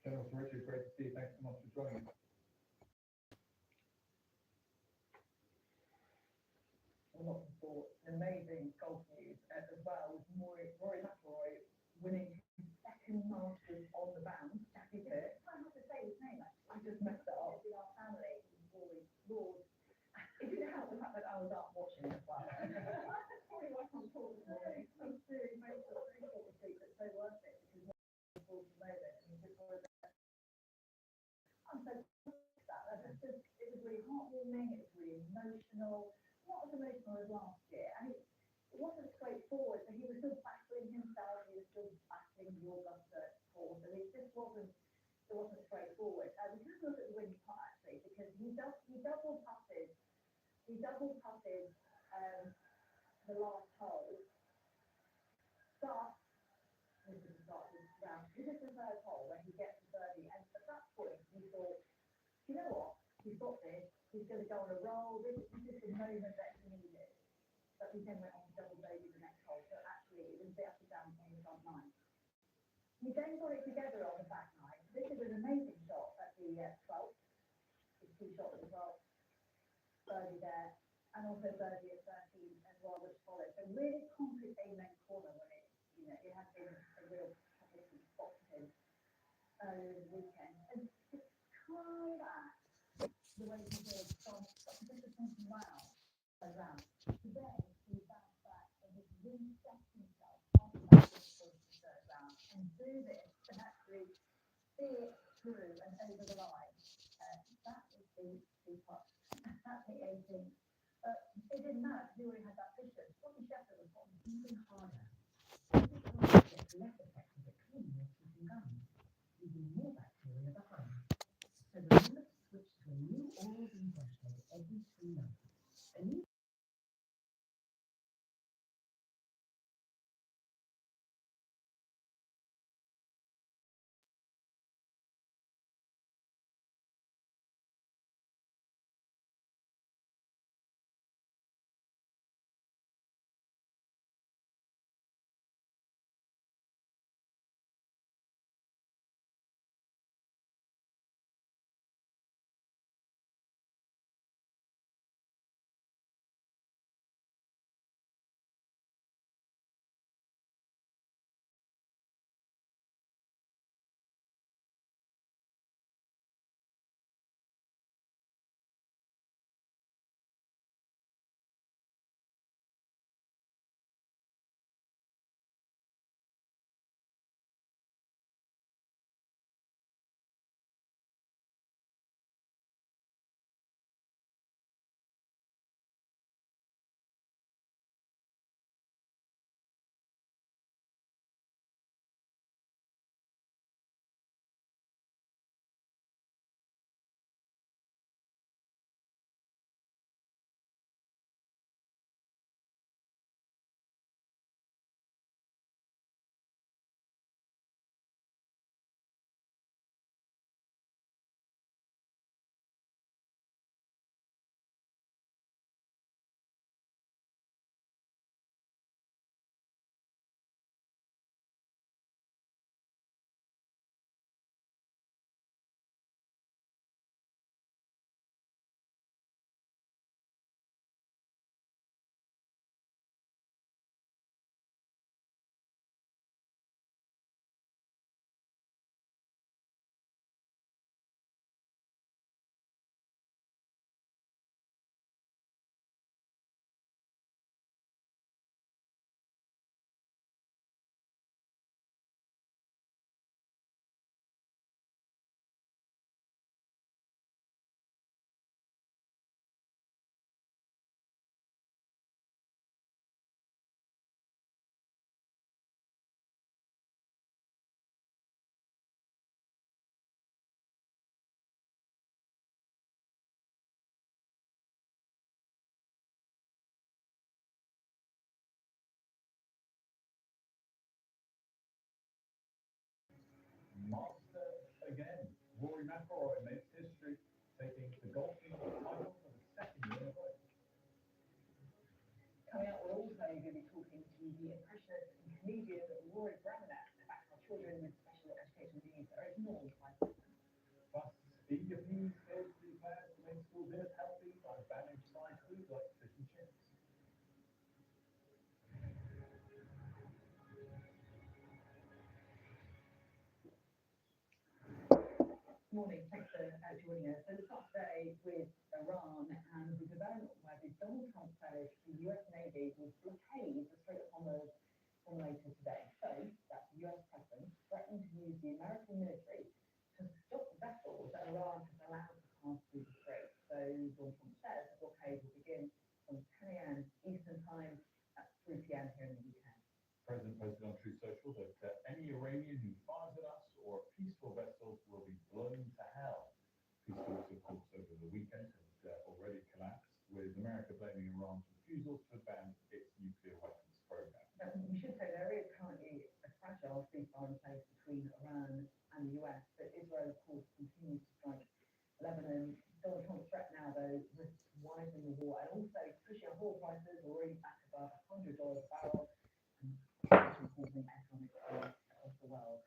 General to Richard, great to see you. Thanks so much for joining us. Lots of sports, amazing golf news as well, with Rory McIlroy winning his second Masters on the bounce. Jackie Pitt. I have to say his name actually. I just messed it up. In our family, Rory Lord. It didn't help the fact that I was up watching as well. That's probably why I'm talking this morning. I'm doing very short of sleep, but so worth it because it's all the moment and you just want to. I'm so proud of that. It was really heartwarming. It was really emotional. Not as emotional as last year, and it wasn't straightforward. So he was still battling himself. He was still battling the Augusta course, and it just wasn't. It wasn't straightforward. We can look at the winning putt actually because he double putted. He double putted the last hole. But this is the start of this round. This is the third hole where he gets the birdie, and at that point he thought, you know what? He's got this. He's going to go on a roll. This is the moment that he needed. But he then went on to double bogey the next hole. So actually, it was a bit up and down on the front nine. He then got it together on the back nine. This is an amazing shot at the 12th. His two shots as well. Birdie there. And also birdie at 13 as well, which followed. So really concrete amen corner when it has been a real publicity spot for him over the weekend. And to try that. The way he did from such a disappointing round, then he bounced back and he's reset himself after that third round and do this and actually see it through and over the line. That is the putt. That's the 18th. But it didn't matter because he already had that vision. Bobby Sheffield was on even harder. Every time he gets less effective at cleaning or keeping guns, leaving more bacteria behind. So the limit switch to a new oral-in brush head every 3 months. A new Master again. Rory McIlroy makes history, taking the golf title for the second year in a row. coming up, we're also going to be talking to the impressionist and comedian Rory Braminac about how children with special educational needs are ignored by Morning, thanks for joining us. So let's start today with Iran and with development where the Donald Trump says the US Navy will blockade the Strait of Hormuz from later today. So that's the US president threatening to use the American military to stop vessels that Iran has allowed to pass through the strait. So Donald Trump says the blockade will begin from 10 a.m. Eastern time at 3 p.m. here in the UK. President posted on True Social that any Iranian who fires at us or peaceful vessels will be blown to hell. Peace talks, of course, over the weekend have already collapsed, with America blaming Iran's refusal to ban its nuclear weapons program. Now, we should say there is currently a fragile ceasefire in place between Iran and the US, but Israel, of course, continues to strike Lebanon. Donald Trump's threat now, though, risks widening the war and also pushing oil prices already back above $100 a barrel and causing economic growth across the world.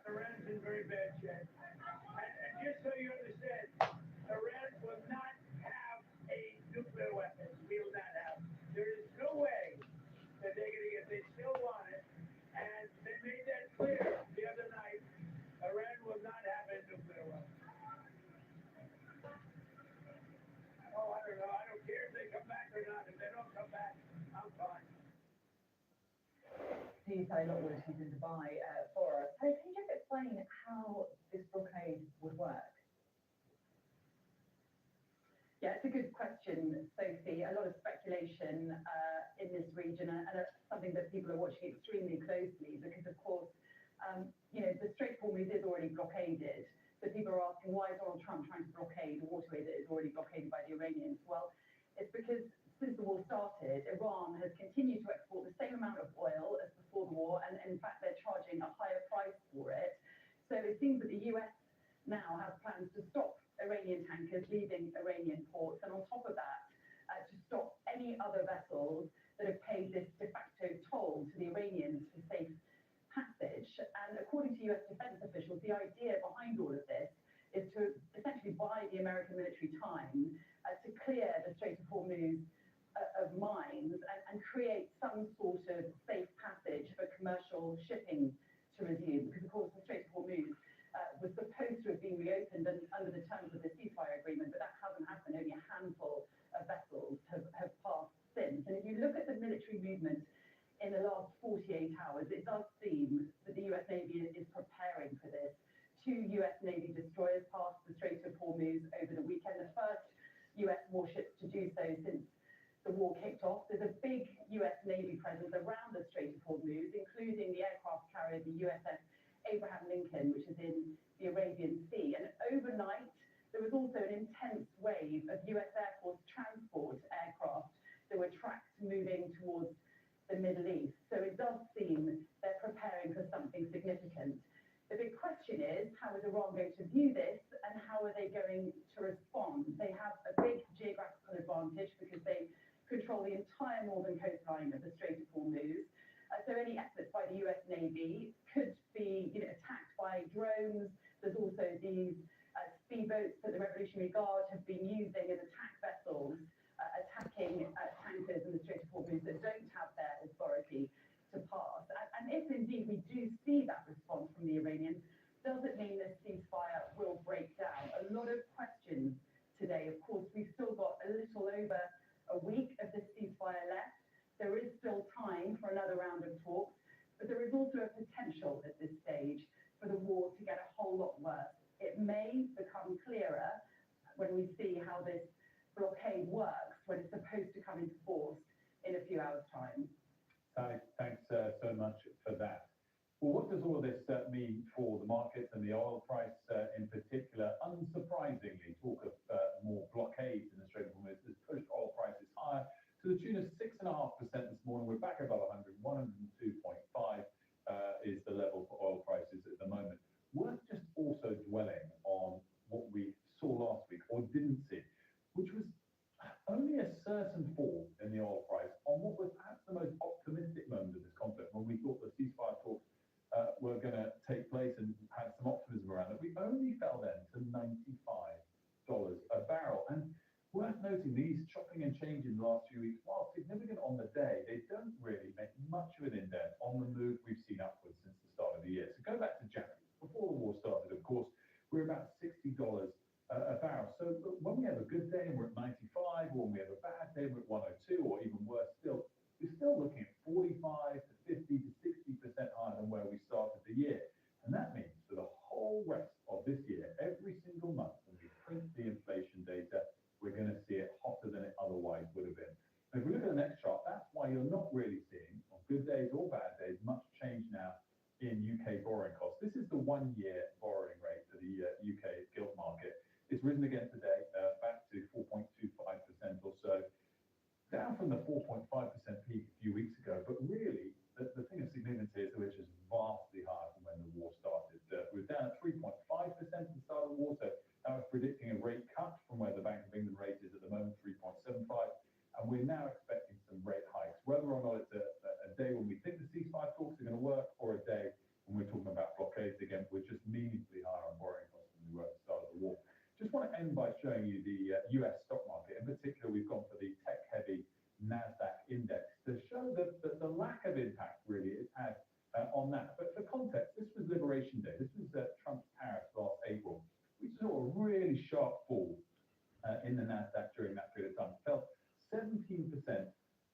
Iran's in very bad shape. And just so you understand, Iran will not have a nuclear weapon. We will not have. There is no way that they're going to get. They still want it. And they made that clear the other night. Iran will not have a nuclear weapon. Oh, I don't know. I don't care if they come back or not. If they don't come back, I'm fine. You say a lot of issues in Dubai for us. Hey, can you just explain how this blockade would work? Yeah, it's a good question, Sophie. A lot of speculation in this region, and something that people are watching extremely closely because, of course, the Strait of Hormuz is already blockaded. So people are asking, why is Donald Trump trying to blockade a waterway that is already blockaded by the Iranians? Well, it's because since the war started, Iran has continued to export the same amount of oil as before the war, and in fact, they're charging a higher price for it. So it seems that the US now has plans to stop Iranian tankers leaving Iranian ports, and on top of that, to stop any other vessels that have paid this de facto toll to the Iranians for safe passage. And according to US defense officials, the idea behind all of this is to essentially buy the American military time to clear the Strait of Hormuz of mines and create some sort of safe passage for commercial shipping to resume. Because, of course, the Strait of Hormuz was supposed to have been reopened under the terms of the ceasefire agreement, but that hasn't happened. Only a handful of vessels have passed since. And if you look at the military movement in the last 48 hours, it does seem that the US Navy is preparing for this. 2 US Navy destroyers passed the Strait of Hormuz over the weekend, the first US warships to do so since the war kicked off. There's a big US Navy presence around the Strait of Hormuz, including the aircraft carrier, the USS Abraham Lincoln, which is in the Arabian Sea. And overnight, there was also an intense wave of US Air Force transport aircraft that were tracked moving towards the Middle East. So it does seem they're preparing for something significant. The big question is, how is Iran going to view this, and how are they going to respond? They have a big geographical advantage because they control the entire northern coastline of the Strait of Hormuz. So any efforts by the US Navy could be attacked by drones. There's also these speedboats that the Revolutionary Guard have been using as attack vessels, attacking tankers in the Strait of Hormuz that don't have their authority to pass. And if indeed we do see that response from the Iranians, does it mean this ceasefire will break down? A lot of questions today. Of course, we've still got a little over a week of this ceasefire left. There is still time for another round of talks, but there is also a potential at this stage for the war to get a whole lot worse. It may become clearer when we see how this blockade works, when it's supposed to come into force in a few hours' time. Thanks so much for that. Well, what does all of this mean for the markets and the oil price in particular? Unsurprisingly, talk of more blockades in the Strait of Hormuz has pushed oil prices higher to the tune of 6.5% this morning. We're back above 100, 102.5 is the level for oil prices at the moment. Worth just also dwelling on what we saw last week, or didn't see, which was only a certain fall in the oil price on what was perhaps the most optimistic moment of this conflict, when we thought the ceasefire talks were going to take place and had some optimism around it. We only fell then to $95 a barrel. And worth noting, these chopping and changing in the last few weeks, while significant on the day, they don't really make much of an indent on the move we've seen upwards since the start of the year. So go back to January, before the war So when we have a good day and we're at 95, or when we have a bad day and we're at 102, or even worse still, we're still looking at 45 to 50 to 60% higher than where we started the year. And that means for the whole rest of this year, every single month, when we print the inflation data, we're going to see it hotter than it otherwise would have been. And if we look at the next chart, that's why you're not really seeing, on good days or bad days, much change now in UK borrowing costs. This is the 1-year borrowing rate for the UK gilt market. It's risen again today, back to 4.25% or so, down from the 4.5% peak a few weeks ago. But really, the thing of significance here is which is vastly higher from when the war started. We were down at 3.5% at the start of the war, so that was predicting a rate cut from where the Bank of England rate is at the moment, 3.75. And we're now expecting some rate hikes, whether or not it's a day when we think the ceasefire talks are going to work, or a day when we're talking about blockades again. We're just meaningfully higher on borrowing costs than we were at the start of the war. Just want to end by showing you the US stock market. In particular, we've gone for the tech-heavy NASDAQ index to show the lack of impact really it's had on that. But for context, this was Liberation Day. This was Trump's tariffs last April. We saw a really sharp fall in the NASDAQ during that period of time. It fell 17%,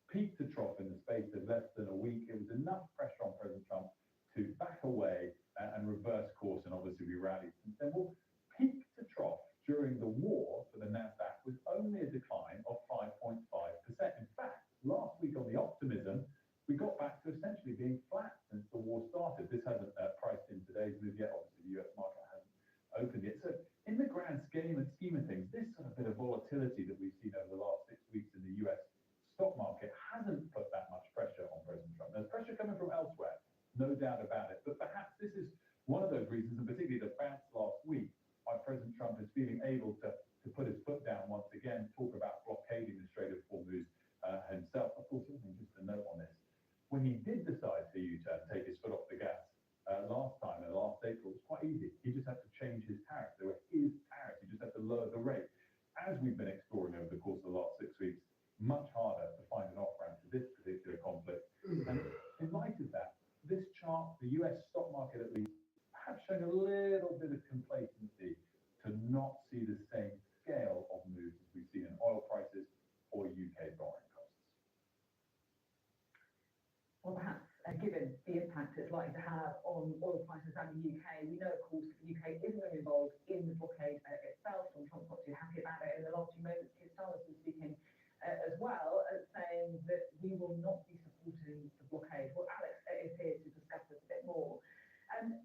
peak to trough in the space of less than a week. It was enough pressure on President Trump to back away and reverse course, and obviously we rallied since then. Well, peak to trough during the war for the NASDAQ was only a decline of 5.5%. In fact, last week on the optimism, we got back to essentially being flat since the war started. This hasn't priced in today's move yet. Obviously, the US market hasn't opened yet. So in the grand scheme of things, this sort of bit of volatility that we've seen over the last 6 weeks in the US stock market hasn't put that much pressure on President Trump. There's pressure coming from elsewhere, no doubt about it. But perhaps this is one of those reasons, and particularly the bounce last week, why President Trump is feeling able to put his foot down once again, talk about blockading the Strait of Hormuz himself. Of course, just a note on this. When he did decide to U-turn, take his foot off the gas last April, it was quite easy. He just had to change his tariffs. They were his tariffs. He just had to lower the rate. As we've been exploring over the course of the last 6 weeks, much harder to find an off-ramp to this particular conflict. And in light of that, this chart, the US stock market at least, perhaps showing a little bit of complacency to not see the same scale of moves as we've seen in oil prices or UK borrowing costs. Well, perhaps given the impact it's likely to have on oil prices and the UK, we know, of course, that the UK isn't going to be involved in the blockade itself, and Trump's not too happy about it. In the last few moments, Keir Starmer's been speaking as well, saying that we will not be supporting the blockade. Well, Alex is here to discuss this a bit more. And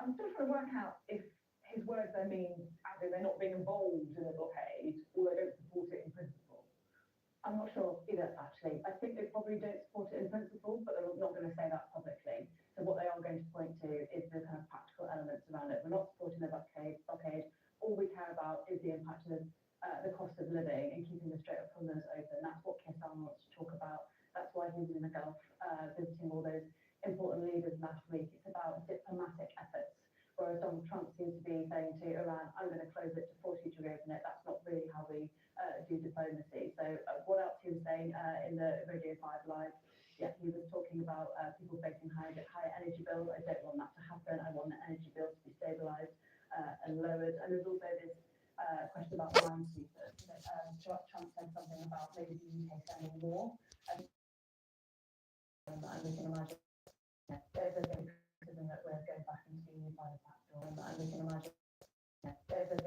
I'm still trying to work out if his words there mean as in they're not being involved in the blockade, or they don't support it in principle. I'm not sure either, actually. I think they probably don't support it in principle, but they're not going to say that publicly. So what they are going to point to is the kind of practical elements around it. We're not supporting the blockade. All we care about is the impact of the cost of living and keeping the Strait of Hormuz open. That's what Keir Starmer wants to talk about. That's why he was in the Gulf visiting all those important leaders last week. It's about diplomatic efforts, whereas Donald Trump seems to be saying to Iran, I'm going to close it to force you to reopen it. That's not really how we do diplomacy. So what else he was saying in the Radio 5 Live? Yeah, he was talking about people facing high energy bills. I don't want that to happen. I want the energy bills to be stabilised and lowered. And there's also this question about minesweepers. Trump said something about maybe the UK sending more. And we can imagine there's a criticism that we're going back into the fighter factor. And we can imagine there's a